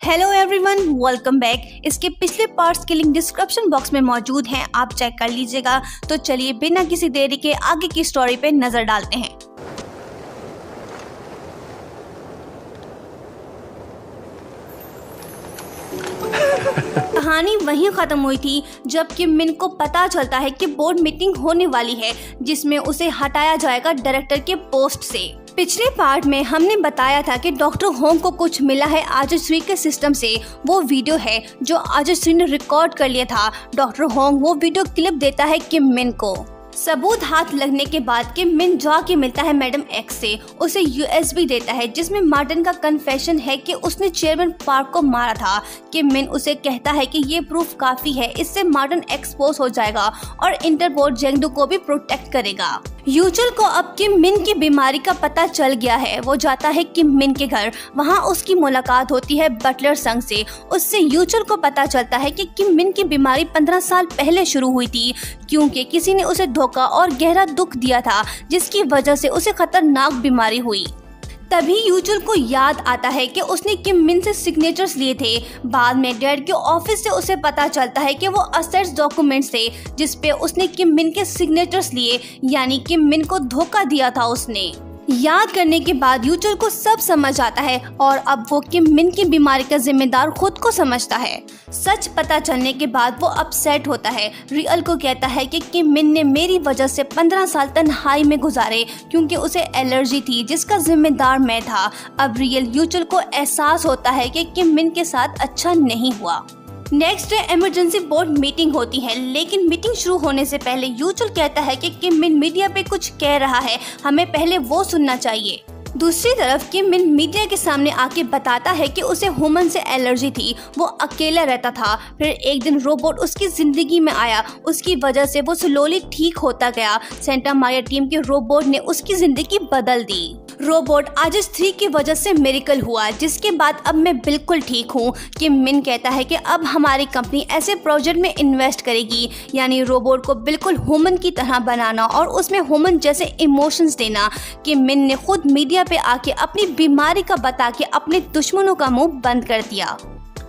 Hello everyone, welcome back. इसके पिछले parts के लिंक डिस्क्रिप्शन बॉक्स में मौजूद हैं, आप चेक कर लीजिएगा। तो चलिए बिना किसी देरी के आगे की स्टोरी पे नजर डालते हैं। कहानी वहीं खत्म हुई थी जब किम मिन को पता चलता है कि बोर्ड मीटिंग होने वाली है जिसमें उसे हटाया जाएगा डायरेक्टर के पोस्ट से। पिछले पार्ट में हमने बताया था कि डॉक्टर होंग को कुछ मिला है आजश्री के सिस्टम से। वो वीडियो है जो आजश्री ने रिकॉर्ड कर लिया था। डॉक्टर होंग वो वीडियो क्लिप देता है किम मिन को। सबूत हाथ लगने के बाद किम मिन जाके मिलता है मैडम एक्स से। उसे यूएसबी देता है जिसमें मार्टिन का कन्फेशन है कि उसने चेयरमैन पार्क को मारा था। किम मिन उसे कहता है कि ये प्रूफ काफी है, इससे मार्टिन एक्सपोज हो जाएगा और इंटरपोल जेंगडू को भी प्रोटेक्ट करेगा। यूचुल को अब किम मिन की बीमारी का पता चल गया है। वो जाता है किम मिन के घर। वहाँ उसकी मुलाकात होती है बटलर संग से। उससे यूचुल को पता चलता है कि किम मिन की बीमारी 15 साल पहले शुरू हुई थी, क्योंकि किसी ने उसे धोखा और गहरा दुख दिया था जिसकी वजह से उसे खतरनाक बीमारी हुई। तभी यूचुल को याद आता है कि उसने किम मिन से सिग्नेचर्स लिए थे। बाद में डैड के ऑफिस से उसे पता चलता है कि वो असेट्स डॉक्यूमेंट्स थे जिसपे उसने किम मिन के सिग्नेचर्स लिए, यानी किम मिन को धोखा दिया था उसने। याद करने के बाद यूचुल को सब समझ आता है और अब वो किम मिन की बीमारी का जिम्मेदार खुद को समझता है। सच पता चलने के बाद वो अपसेट होता है। रियल को कहता है कि किम मिन ने मेरी वजह से 15 साल तन्हाई में गुजारे क्योंकि उसे एलर्जी थी जिसका जिम्मेदार मैं था। अब रियल यूचुल को एहसास होता है कि किम मिन के साथ अच्छा नहीं हुआ। Next day emergency board meeting होती है, लेकिन मीटिंग शुरू होने से पहले यूचुल कहता है कि किम मिन मीडिया पे कुछ कह रहा है, हमें पहले वो सुनना चाहिए। दूसरी तरफ किम मिन मीडिया के सामने आके बताता है कि उसे ह्यूमन से एलर्जी थी, वो अकेला रहता था। फिर एक दिन रोबोट उसकी जिंदगी में आया, उसकी वजह से वो स्लोली ठीक होता गया। सेंटा मारिया टीम के रोबोट ने उसकी जिंदगी बदल दी। रोबोट आजस 3 की वजह से मिरेकल हुआ, जिसके बाद अब मैं बिल्कुल ठीक हूँ। किम मिन कहता है कि अब हमारी कंपनी ऐसे प्रोजेक्ट में इन्वेस्ट करेगी, यानी रोबोट को बिल्कुल ह्यूमन की तरह बनाना और उसमें ह्यूमन जैसे इमोशंस देना। किम मिन ने खुद मीडिया पे आके अपनी बीमारी का बता के अपने दुश्मनों का मुंह बंद कर दिया।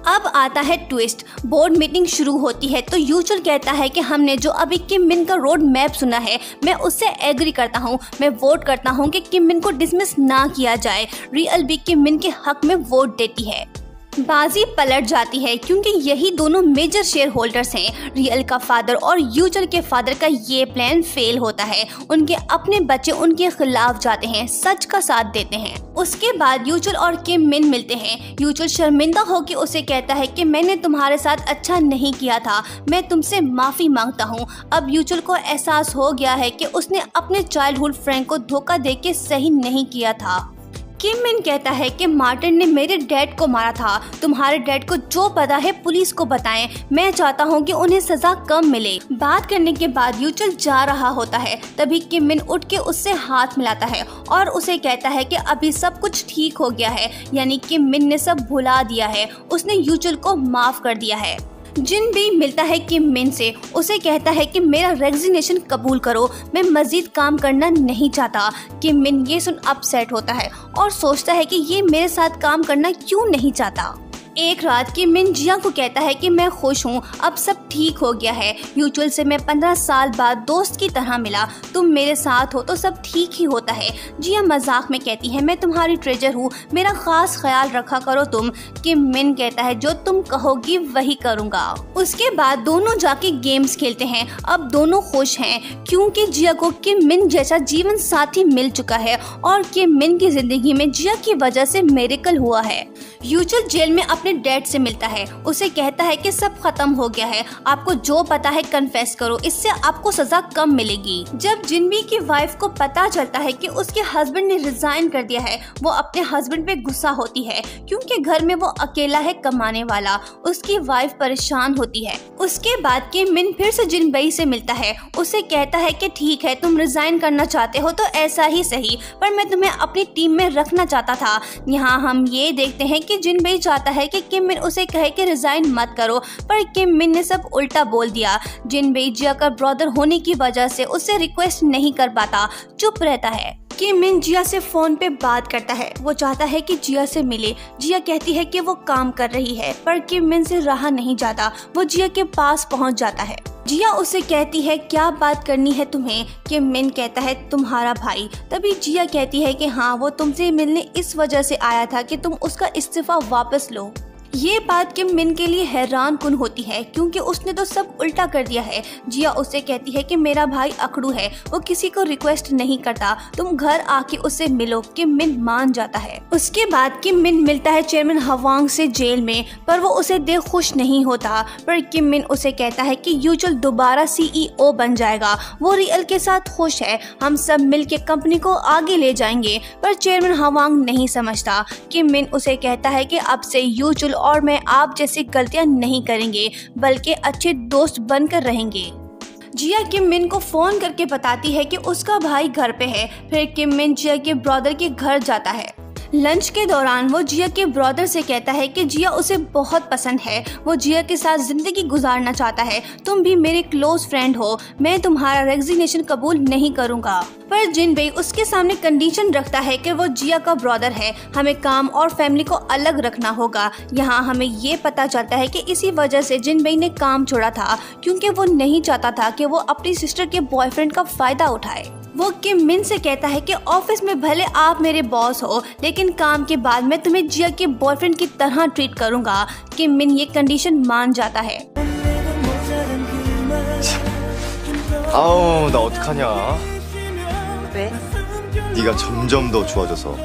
अब आता है ट्विस्ट। बोर्ड मीटिंग शुरू होती है तो यूचुल कहता है कि हमने जो अभी किम मिन का रोड मैप सुना है, मैं उससे एग्री करता हूँ। मैं वोट करता हूँ कि किम मिन को डिसमिस ना किया जाए। रियल भी किम मिन के हक में वोट देती है। बाजी पलट जाती है क्योंकि यही दोनों मेजर शेयर होल्डर्स हैं। रियल का फादर और यूचुल के फादर का ये प्लान फेल होता है। उनके अपने बच्चे उनके खिलाफ जाते हैं, सच का साथ देते हैं। उसके बाद यूचुल और किम मिन मिलते हैं। यूचुल शर्मिंदा होकर उसे कहता है कि मैंने तुम्हारे साथ अच्छा नहीं किया था, मैं तुमसे माफी मांगता हूँ। अब यूचुल को एहसास हो गया है कि उसने अपने चाइल्डहुड फ्रेंड को धोखा देके सही नहीं किया था। किम मिन कहता है कि मार्टिन ने मेरे डैड को मारा था। तुम्हारे डैड को जो पता है पुलिस को बताएं। मैं चाहता हूं कि उन्हें सजा कम मिले। बात करने के बाद यूचुल जा रहा होता है, तभी किम मिन उठ के उससे हाथ मिलाता है और उसे कहता है कि अभी सब कुछ ठीक हो गया है, यानी किम मिन ने सब भुला दिया है, उसने यूचुल को माफ कर दिया है। जिन भी मिलता है किम मिन से, उसे कहता है कि मेरा रेजिग्नेशन कबूल करो, मैं मजीद काम करना नहीं चाहता। किम मिन ये सुन अपसेट होता है और सोचता है कि ये मेरे साथ काम करना क्यों नहीं चाहता। एक रात किम मिन जिया को कहता है कि मैं खुश हूँ, अब सब ठीक हो गया है। यूचुल से मैं 15 साल बाद दोस्त की तरह मिला, तुम मेरे साथ हो तो सब ठीक ही होता है। जिया मजाक में कहती है मैं तुम्हारी ट्रेजर हूँ, मेरा खास ख्याल रखा करो तुम। किम मिन कहता है जो तुम कहोगी वही करूँगा। उसके बाद दोनों जाके गेम्स खेलते हैं। अब दोनों खुश हैं क्योंकि जिया को किम मिन जैसा जीवन साथी मिल चुका है और किम मिन की जिंदगी में जिया की वजह से मिरेकल हुआ है। यूचुल जेल में अपने डैड से मिलता है, उसे कहता है कि सब खत्म हो गया है, आपको जो पता है कन्फेस करो, इससे आपको सजा कम मिलेगी। जब जिनबी की वाइफ को पता चलता है कि उसके हस्बैंड ने रिजाइन कर दिया है, वो अपने हस्बैंड पे गुस्सा होती है क्योंकि घर में वो अकेला है कमाने वाला। उसकी वाइफ परेशान होती है। उसके बाद किम मिन फिर से जिनबई से मिलता है, उसे कहता है कि ठीक है तुम रिजाइन करना चाहते हो तो ऐसा ही सही, पर मैं तुम्हें अपनी टीम में रखना चाहता था। यहाँ हम ये देखते हैं कि जिनबई चाहता है कि किम मिन उसे कहे कि रिजाइन मत करो, पर किम मिन ने सब उल्टा बोल दिया। जिनबई जिया का ब्रदर होने की वजह से उससे रिक्वेस्ट नहीं कर पाता, चुप रहता है। किम मिन जिया से फोन पे बात करता है। वो चाहता है कि जिया से मिले। जिया कहती है कि वो काम कर रही है, पर किम मिन से रहा नहीं जाता। वो जिया के पास पहुंच जाता है। जिया उसे कहती है क्या बात करनी है तुम्हें। किम मिन कहता है तुम्हारा भाई। तभी जिया कहती है कि हाँ, वो तुमसे मिलने इस वजह से आया था कि तुम उसका इस्तीफा वापस लो। ये बात किम मिन के लिए हैरान कुन होती है, क्योंकि उसने तो सब उल्टा कर दिया है। जिया उससे कहती है कि मेरा भाई अकड़ू है, वो किसी को रिक्वेस्ट नहीं करता, तुम घर आके उससे मिलो। किम मिन मान जाता है। उसके बाद किम मिन मिलता है चेयरमैन हवांग से जेल में, पर वो उसे देख खुश नहीं होता। पर किम मिन उसे कहता है कि यूजुअल दोबारा CEO बन जाएगा। वो रियल के साथ खुश है, हम सब मिल के कंपनी को आगे ले जाएंगे। पर चेयरमैन हवांग नहीं समझता। किम मिन उसे कहता है कि अब से यूजुअल और मैं आप जैसी गलतियां नहीं करेंगे, बल्कि अच्छे दोस्त बनकर रहेंगे। जिया किम मिन को फोन करके बताती है कि उसका भाई घर पे है। फिर किम मिन जिया के ब्रदर के घर जाता है। लंच के दौरान वो जिया के ब्रदर से कहता है कि जिया उसे बहुत पसंद है, वो जिया के साथ जिंदगी गुजारना चाहता है। तुम भी मेरे क्लोज फ्रेंड हो, मैं तुम्हारा रेजिग्नेशन कबूल नहीं करूंगा। पर जिनबेई उसके सामने कंडीशन रखता है कि वो जिया का ब्रदर है, हमें काम और फैमिली को अलग रखना होगा। यहाँ हमें ये पता चलता है कि इसी वजह से जिनबेई ने काम छोड़ा था, क्योंकि वो नहीं चाहता था कि वो अपनी सिस्टर के बॉयफ्रेंड का फायदा उठाए। वो किम मिन से कहता है कि ऑफिस में भले आप मेरे बॉस हो, लेकिन काम के बाद मैं तुम्हें जिया के बॉयफ्रेंड की तरह ट्रीट करूंगा। किम मिन ये कंडीशन मान जाता है। 아우 나 어떡하냐. 왜? 네가 점점 더 좋아져서.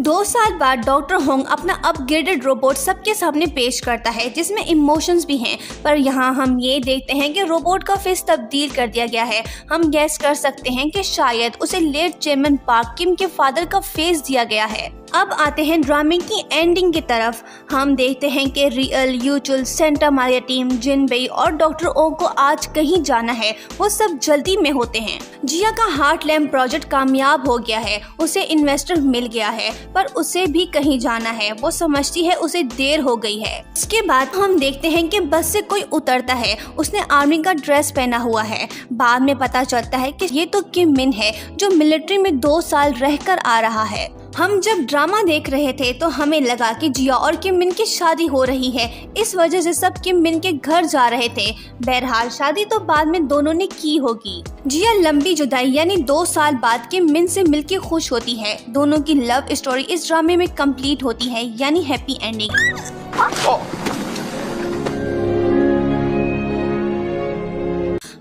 2 साल बाद डॉक्टर होंग अपना अपग्रेडेड रोबोट सबके सामने पेश करता है, जिसमें इमोशंस भी हैं। पर यहाँ हम ये देखते हैं कि रोबोट का फेस तब्दील कर दिया गया है। हम गैस कर सकते हैं कि शायद उसे लेट चेयरमैन पार्क किम के फादर का फेस दिया गया है। अब आते हैं ड्रामे की एंडिंग की तरफ। हम देखते हैं कि real, usual, Santa Maria team, Jinbei और डॉक्टर ओंग को आज कहीं जाना है। वो सब जल्दी में होते हैं। जिया का हार्ट लैम्प प्रोजेक्ट कामयाब हो गया है, उसे इन्वेस्टर मिल गया है, पर उसे भी कहीं जाना है। वो समझती है उसे देर हो गई है। इसके बाद हम देखते हैं कि बस से कोई उतरता है। उसने आर्मी का ड्रेस पहना हुआ है। बाद में पता चलता है कि ये तो किम मिन है, जो मिलिट्री में 2 साल रहकर आ रहा है। हम जब ड्रामा देख रहे थे तो हमें लगा कि जिया और किम मिन की शादी हो रही है, इस वजह से सब किम मिन के घर जा रहे थे। बहरहाल शादी तो बाद में दोनों ने की होगी। जिया लंबी जुदाई यानी 2 साल बाद किम मिन से मिलके खुश होती है। दोनों की लव स्टोरी इस ड्रामे में कंप्लीट होती है, यानी हैप्पी एंडिंग।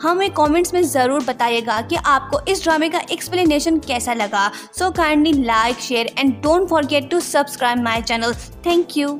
हमें कमेंट्स में ज़रूर बताइएगा कि आपको इस ड्रामे का एक्सप्लेनेशन कैसा लगा। So kindly like, share and don't forget to subscribe my channel. Thank you.